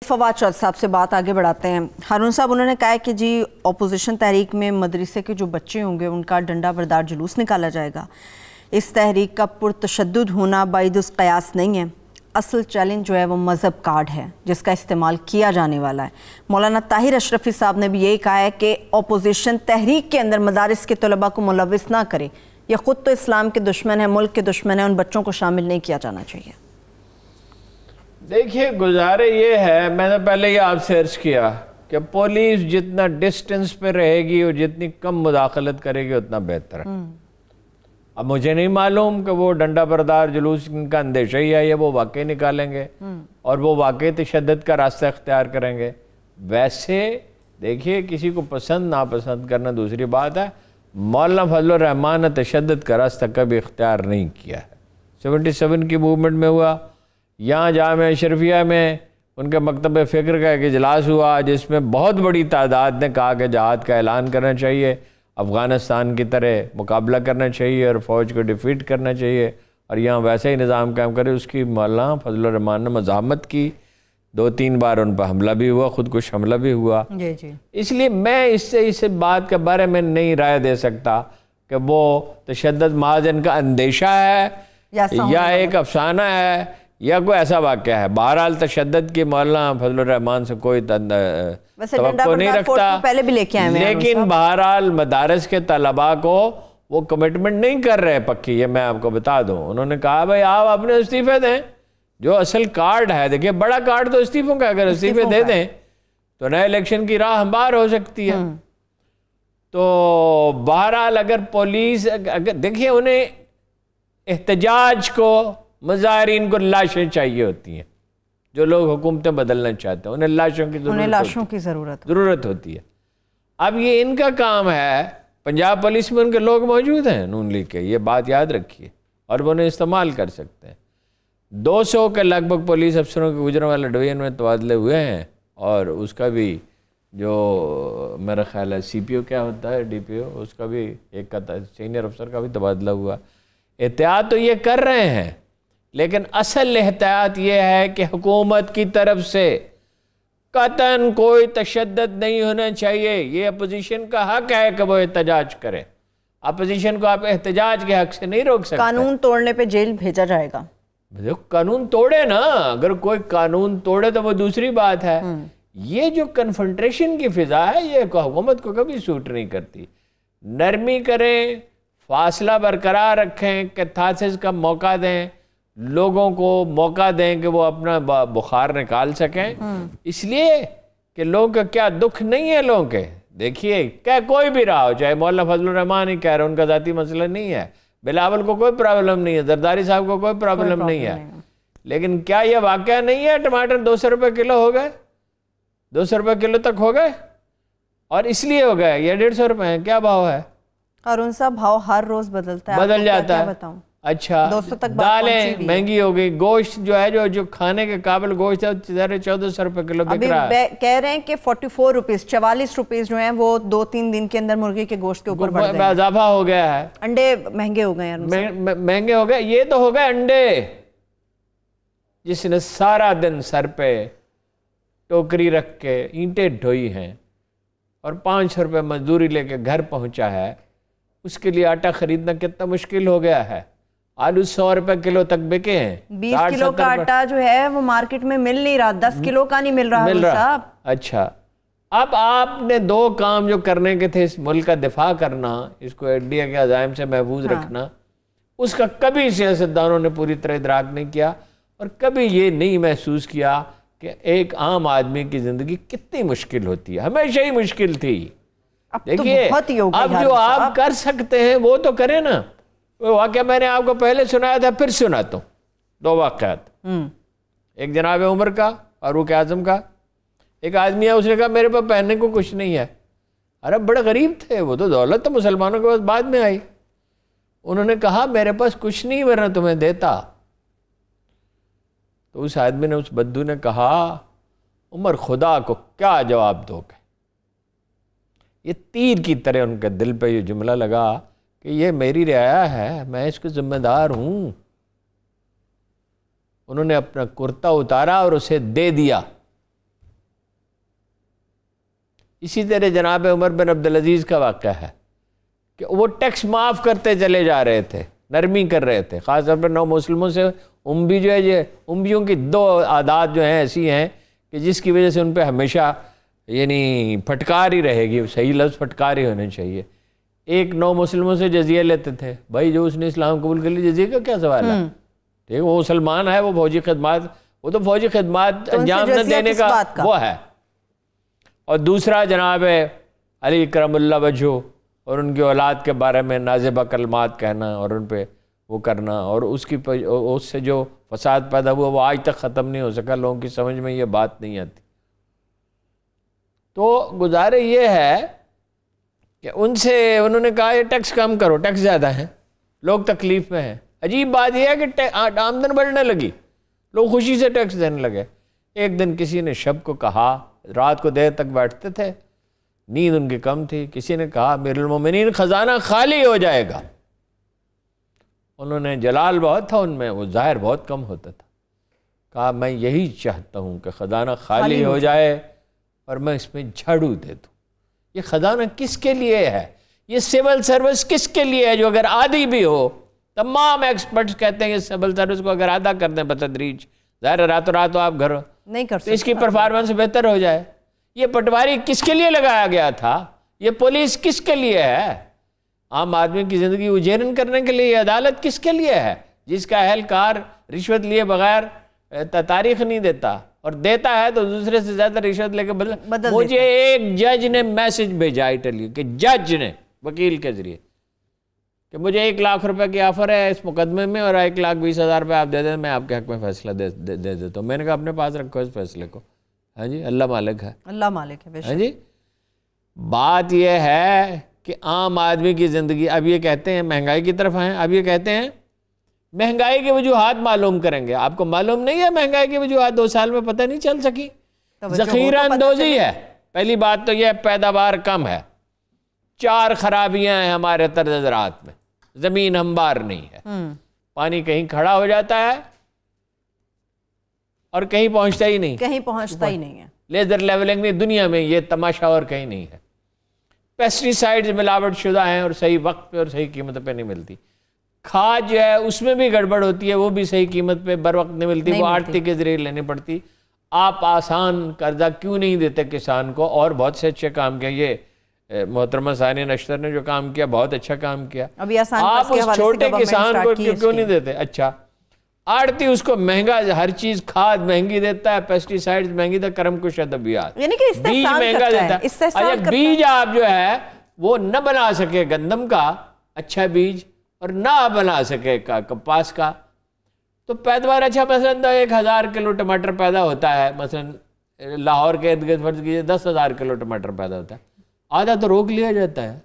फवाद चौधरी साहब से बात आगे बढ़ाते हैं। हारून साहब, उन्होंने कहा है कि जी अपोजिशन तहरीक में मदरसे के जो बच्चे होंगे उनका डंडा बरदार जुलूस निकाला जाएगा। इस तहरीक का पुरतशद्दुद होना बाइदुस क़यास नहीं है। असल चैलेंज जो है वो मज़हब कार्ड है जिसका इस्तेमाल किया जाने वाला है। मौलाना ताहिर अशरफी साहब ने भी यही कहा है कि अपोजिशन तहरीक के अंदर मदारिस के तलबा को मुलव्विस ना करे। ये ख़ुद तो इस्लाम के दुश्मन है, मुल्क के दुश्मन है, उन बच्चों को शामिल नहीं किया जाना चाहिए। देखिए, गुजारे ये है, मैंने पहले ही आपसे अर्ज किया कि पुलिस जितना डिस्टेंस पे रहेगी और जितनी कम मुदाखलत करेगी उतना बेहतर है। अब मुझे नहीं मालूम कि वो डंडा बरदार जुलूस का अंदेशा ही है या वो वाकई निकालेंगे और वो वाकई तशद्दुद का रास्ता इख्तियार करेंगे। वैसे देखिए, किसी को पसंद नापसंद करना दूसरी बात है। मौलाना फजलुर रहमान ने तशद्दुद का रास्ता कभी इख्तियार नहीं किया है। 77 की मूवमेंट में हुआ, यहाँ जामिया अशरफिया में उनके मकतब फ़िक्र का एक इजलास हुआ जिसमें बहुत बड़ी तादाद ने कहा कि जहाद का ऐलान करना चाहिए, अफ़गानिस्तान की तरह मुकाबला करना चाहिए और फ़ौज को डिफीट करना चाहिए और यहाँ वैसे ही निज़ाम कायम करे। उसकी मौलाना फजलुर रहमान ने मज़ाहमत की, 2-3 बार उन पर हमला भी हुआ, खुदकुश हमला भी हुआ। जी। इसलिए मैं इस बात के बारे में नहीं राय दे सकता कि वो तशद्दुद महज़ इनका अंदेशा है या एक अफसाना है या कोई ऐसा वाक़या है। बहरहाल तशद्दुद की मौलाना फजलुर रहमान से कोई तवक्को नहीं रखता, पहले भी लेके आए, लेकिन बहरहाल मदारस के तलबा को वो कमिटमेंट नहीं कर रहे पक्की। ये मैं आपको बता दूं, उन्होंने कहा भाई आप अपने इस्तीफे दें, जो असल कार्ड है। देखिए, बड़ा कार्ड तो इस्तीफों का, अगर इस्तीफे दे दें तो नए इलेक्शन की राह हमवार हो सकती है। तो बहरहाल अगर पुलिस, अगर देखिए, उन्हें एहतजाज को, मुजाहिरीन को लाशें चाहिए होती हैं। जो लोग हुकूमतें बदलना चाहते हैं उन्हें लाशों की ज़रूरत होती है। अब ये इनका काम है। पंजाब पुलिस में उनके लोग मौजूद हैं नून लीग के, ये बात याद रखिए, और वो उन्हें इस्तेमाल कर सकते हैं। 200 के लगभग पुलिस अफसरों के गुजरांवाला डिवीजन में तबादले हुए हैं और उसका भी जो मेरा ख्याल है CPO क्या होता है, DPO, उसका भी एक का सीनियर अफसर का भी तबादला हुआ। एहतियात तो ये कर रहे हैं, लेकिन असल एहतियात ये है कि हुकूमत की तरफ से कतन कोई तशद्दुद नहीं होना चाहिए। ये अपोजिशन का हक है कि वो एहतजाज करे। अपोजिशन को आप एहतजाज के हक से नहीं रोक सकते। कानून तोड़ने पे जेल भेजा जाएगा। देखो, कानून तोड़े ना, अगर कोई कानून तोड़े तो वो दूसरी बात है। ये जो कन्फ्रंटेशन की फिजा है ये हुकूमत को कभी सूट नहीं करती। नरमी करें, फासला बरकरार रखें, कैथारसिस का मौका दें, लोगों को मौका दें कि वो अपना बुखार निकाल सकें। इसलिए कि लोगों का क्या दुख नहीं है लोगों के। देखिए, क्या कोई भी रहा हो, चाहे मौलाना फजलुर रहमान ही कह रहे, उनका ज़ाती मसला नहीं है, बिलावल को कोई प्रॉब्लम नहीं है, जरदारी साहब को कोई प्रॉब्लम नहीं है, लेकिन क्या ये वाक़या नहीं है टमाटर 200 रुपये किलो हो गए, 200 रुपये किलो तक हो गए, और इसलिए हो गए। ये 150 रुपये हैं, क्या भाव है? और उनका भाव हर रोज बदलता है, बदल जाता है। बताऊं? अच्छा, 200 तक दालें महंगी हो गई, गोश्त जो है जो खाने के काबिल गोश्त है 1400 रुपये किलो बिक रहा है। कह रहे हैं कि 44 रुपीज, 44 रुपीज जो है वो 2-3 दिन के अंदर मुर्गे के गोश्त के ऊपर इजाफा हो गया है। अंडे महंगे हो गए, महंगे हो गए। ये तो हो गए अंडे, जिसने सारा दिन सर पे टोकरी रख के ईंटें ढोई हैं और 500 रुपये मजदूरी लेके घर पहुंचा है, उसके लिए आटा खरीदना कितना मुश्किल हो गया है। आलू 100 रुपए किलो तक बिके हैं। 20 किलो का आटा जो है वो मार्केट में मिल नहीं रहा, 10 किलो का नहीं मिल रहा साहब। अच्छा, अब आपने 2 काम जो करने के थे, इस मुल्क का दिफा करना, इसको इंडिया के अज़ाइम से महफूज रखना, उसका कभी सियासतदानों ने पूरी तरह इदराक नहीं किया और कभी ये नहीं महसूस किया कि एक आम आदमी की ज़िंदगी कितनी मुश्किल होती है। हमेशा ही मुश्किल थी। देखिए, अब जो आप कर सकते हैं वो तो करें ना। वो वाक़या मैंने आपको पहले सुनाया था, फिर सुनाता हूँ 2 वाक़यात। एक जनाब उमर का, फारूक आज़म का। एक आदमी है, उसने कहा मेरे पास पहनने को कुछ नहीं है। अरे बड़े गरीब थे वो, तो दौलत तो मुसलमानों के पास बाद में आई। उन्होंने कहा मेरे पास कुछ नहीं, वरना तुम्हें देता। तो उस आदमी ने, उस बद्दू ने कहा, उमर खुदा को क्या जवाब दोगे? ये तीर की तरह उनके दिल पे ये जुमला लगा कि ये मेरी रियाया है, मैं इसको जिम्मेदार हूं। उन्होंने अपना कुर्ता उतारा और उसे दे दिया। इसी तरह जनाब उमर बिन अब्दुल अजीज़ का वाक़या है कि वो टैक्स माफ़ करते चले जा रहे थे, नरमी कर रहे थे, ख़ासतौर पर नौ मुस्लिमों से। उम्बी जो है, ये उम्बियों की दो आदात जो हैं ऐसी हैं कि जिसकी वजह से उन पर हमेशा यानी फटकार ही रहेगी, सही लफ्ज़ फटकार ही होने चाहिए। एक नौ मुस्लिमों से जजिया लेते थे, भाई जो उसने इस्लाम कबूल कर लिया जजिया का क्या सवाल है, ठीक है, वो मुसलमान है, वो फौजी खदमात, वो तो फौजी खदमात अंजाम न देने का वो है। और दूसरा जनाब अली करमुल्लाह वजह और उनकी औलाद के बारे में नाज़िबा कलमात कहना और उन पर वो करना, और उससे जो फसाद पैदा हुआ वो आज तक ख़त्म नहीं हो सका, लोगों की समझ में ये बात नहीं आती। तो गुजारे ये है कि उनसे उन्होंने कहा ये टैक्स कम करो, टैक्स ज़्यादा है, लोग तकलीफ़ में हैं। अजीब बात यह है कि आमदन बढ़ने लगी, लोग खुशी से टैक्स देने लगे। एक दिन किसी ने शब को कहा, रात को देर तक बैठते थे, नींद उनकी कम थी, किसी ने कहा अमीरुल मोमिनीन ख़जाना खाली हो जाएगा। उन्होंने, जलाल बहुत था उनमें, वो ज़ाहिर बहुत कम होता था, कहा मैं यही चाहता हूँ कि ख़जाना खाली हो जाए और मैं इसमें झाड़ू दे दूँ। ये ख़जाना किसके लिए है, ये सिविल सर्विस किसके लिए है जो अगर आधी भी हो, तमाम एक्सपर्ट्स कहते हैं कि सिविल सर्विस को अगर आधा कर दें बतदरीज, ज़ाहिर रातों रात तो आप घर नहीं कर सकते, तो इसकी परफॉर्मेंस बेहतर हो जाए। ये पटवारी किसके लिए लगाया गया था, ये पुलिस किसके लिए है, आम आदमी की ज़िंदगी उजेरन करने के लिए, अदालत किसके लिए है, जिसका अहलकार रिश्वत लिए बगैर तारीख नहीं देता और देता है तो दूसरे से ज़्यादा रिश्वत लेके बदल। मुझे एक जज ने मैसेज भेजा इटली के जज ने वकील के ज़रिए कि मुझे 1 लाख रुपए की ऑफ़र है इस मुकदमे में और 1,20,000 रुपये आप दे दें, मैं आपके हक़ में फ़ैसला दे देता हूँ। मैंने कहा अपने पास रखो इस फैसले को। हाँ जी, अल्लाह मालिक है, अल्लाह मालिक है। हाँ जी, बात यह है कि आम आदमी की ज़िंदगी, अब ये कहते हैं महंगाई की तरफ आए, अब ये कहते हैं महंगाई की वजूहात मालूम करेंगे। आपको मालूम नहीं है महंगाई की वजूहात 2 साल में पता नहीं चल सकी। ज़ख़ीरा अंदोज़ी है, पहली बात तो यह पैदावार कम है, 4 खराबियां हैं हमारे तर्ज़ ज़राअत में, ज़मीन हमवार नहीं है, पानी कहीं खड़ा हो जाता है और कहीं पहुंचता ही नहीं, कहीं पहुंचता ही नहीं है। लेज़र लेवलिंग में दुनिया में ये तमाशा और कहीं नहीं है। पेस्टिसाइड्स मिलावट शुदा हैं और सही वक्त पे और सही कीमत पे नहीं मिलती। खाद जो है उसमें भी गड़बड़ होती है, वो भी सही कीमत पे बर वक्त नहीं मिलती, वो आड़ती के जरिए लेनी पड़ती। आप आसान कर्जा क्यों नहीं देते किसान को? और बहुत से अच्छे काम किया ये मोहतरमा सानिया नश्तर ने जो काम किया, बहुत अच्छा काम किया। आप उस छोटे किसान को क्यों नहीं देते? अच्छा, आड़ती उसको महंगा, हर चीज खाद महंगी देता है, पेस्टिसाइड्स महंगी देता है, करम कुश अदबियात बीज महंगा देता है। अच्छा, बीज आप जो है वो न बना सके गंदम का अच्छा बीज और ना बना सके कपास का, तो पैदावार अच्छा, मसलन 1,000 किलो टमाटर पैदा होता है, मसलन लाहौर के इर्द गिर्द फर्ज कीजिए 10,000 किलो टमाटर पैदा होता है, आधा तो रोक लिया जाता है,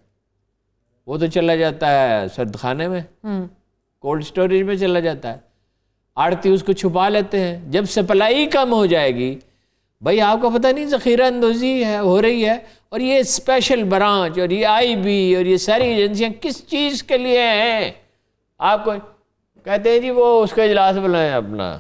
वो तो चला जाता है सर्दखाने में, कोल्ड स्टोरेज में चला जाता है, आड़ती उसको छुपा लेते हैं। जब सप्लाई कम हो जाएगी, भाई आपको पता नहीं ज़ख़ीरा अंदोज़ी है हो रही है, और ये स्पेशल ब्रांच और ये IB और ये सारी एजेंसियां किस चीज़ के लिए हैं? आपको कहते हैं जी वो उसका इजलास बुलाएं अपना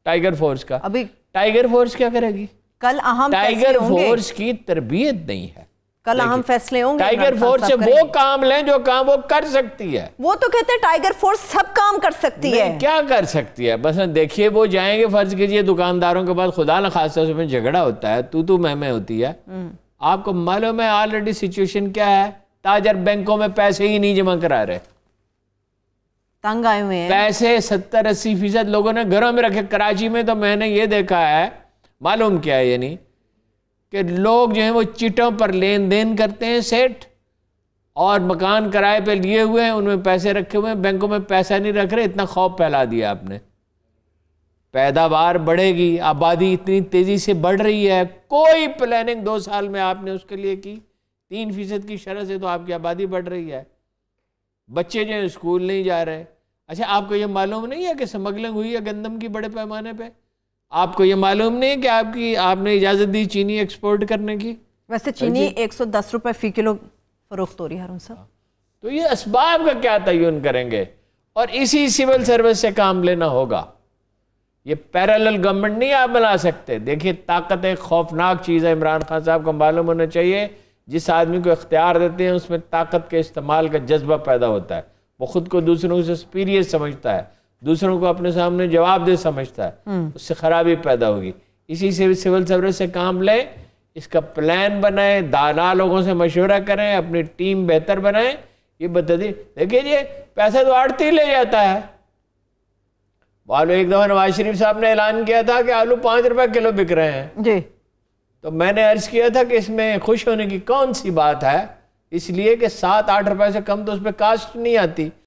टाइगर फोर्स का। अभी टाइगर फोर्स क्या करेगी? कल अहम टाइगर फोर्स की तरबियत नहीं है, कल अहम फैसले होंगे। टाइगर फोर्स से वो काम लें जो काम वो कर सकती है। वो तो कहते हैं टाइगर फोर्स सब काम कर सकती है। क्या कर सकती है? बस देखिए, वो जाएंगे, फर्ज कीजिए दुकानदारों के पास खुदा न खासा उसमें झगड़ा होता है, तू मैं होती है। आपको मालूम है ऑलरेडी सिचुएशन क्या है? ताजर बैंकों में पैसे ही नहीं जमा करा रहे, तंग आए हुए हैं पैसे। 70-80% लोगों ने घरों में रखे। कराची में तो मैंने ये देखा है, मालूम क्या है, यानी कि लोग जो हैं वो चिटों पर लेन देन करते हैं, सेठ, और मकान किराए पे लिए हुए हैं, उनमें पैसे रखे हुए हैं, बैंकों में पैसा नहीं रख रहे। इतना खौफ फैला दिया आपने। पैदावार बढ़ेगी, आबादी इतनी तेजी से बढ़ रही है, कोई प्लानिंग 2 साल में आपने उसके लिए की? 3% की शरह से तो आपकी आबादी बढ़ रही है, बच्चे जो हैं स्कूल नहीं जा रहे। अच्छा, आपको ये मालूम नहीं है कि स्मगलिंग हुई है गंदम की बड़े पैमाने पे? आपको ये मालूम नहीं है कि आपने इजाज़त दी चीनी एक्सपोर्ट करने की? वैसे चीनी 110 रुपये फ़ी किलो फरोख्त हो रही है साहब। तो ये असबाब का क्या तयन करेंगे? और इसी सिविल सर्विस से काम लेना होगा। ये पैरेलल गवर्नमेंट नहीं आप बना सकते। देखिए, ताकत एक खौफनाक चीज़ है। इमरान खान साहब को मालूम होना चाहिए, जिस आदमी को इख्तियार देते हैं उसमें ताकत के इस्तेमाल का जज्बा पैदा होता है। वो खुद को दूसरों से सुपीरियर समझता है, दूसरों को अपने सामने जवाबदेह समझता है, उससे खराबी पैदा होगी। इसी से सिविल सर्विस से काम लें, इसका प्लान बनाएं, दाना लोगों से मशवरा करें, अपनी टीम बेहतर बनाएं। ये बता देखिए जी, पैसा तो आड़ती ले जाता है। आलू एक दफा नवाज शरीफ साहब ने ऐलान किया था कि आलू 5 रुपए किलो बिक रहे हैं जी। तो मैंने अर्ज किया था कि इसमें खुश होने की कौन सी बात है, इसलिए कि 7-8 रुपए से कम तो उस पर कास्ट नहीं आती।